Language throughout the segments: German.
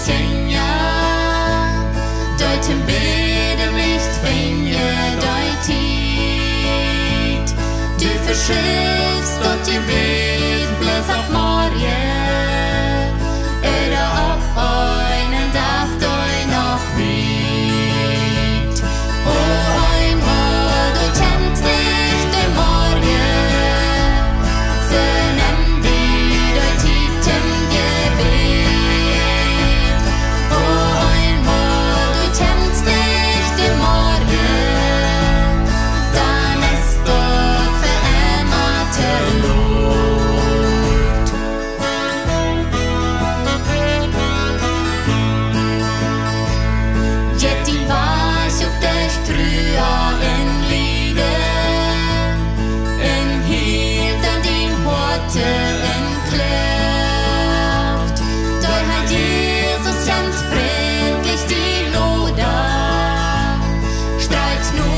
känja. Deutem bedem nicht finge deu tid. Du förskylls gott gebed bläs av Marie. Öra upp ögonen daft doi noch vid. Och einmal du känt nicht de Marie. Så nämn vid doi titeln gebed. Och einmal du känt nicht de Marie. Da nästan för Emma till Lot. Get din vas upp där strua en lide. En helt an din hårte en kläft. Då har Jesus känt fredligt i låda. Streit nu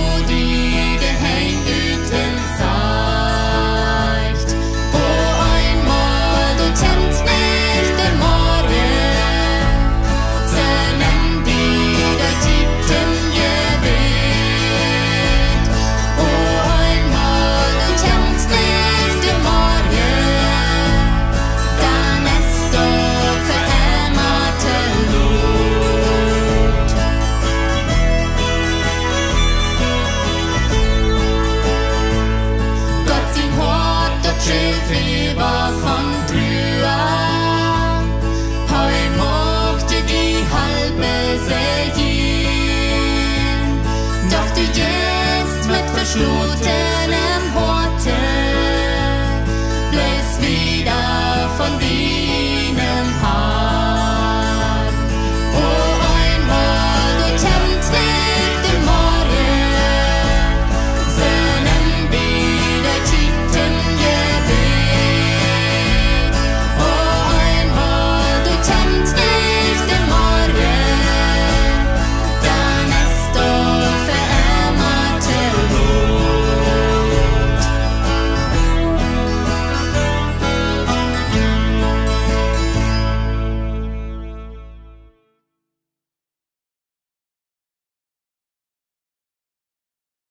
det häng ut en sagt. Och einmal du känt nicht de Marie. Så nämn vid doi titeln gebed. Och einmal du känt nicht de Marie. Da nästan för Emma till Lot. Gott sin hårt och tryggliva von drua. Hoi mochte die halbe sehen. Doch du jetzt mit verschluten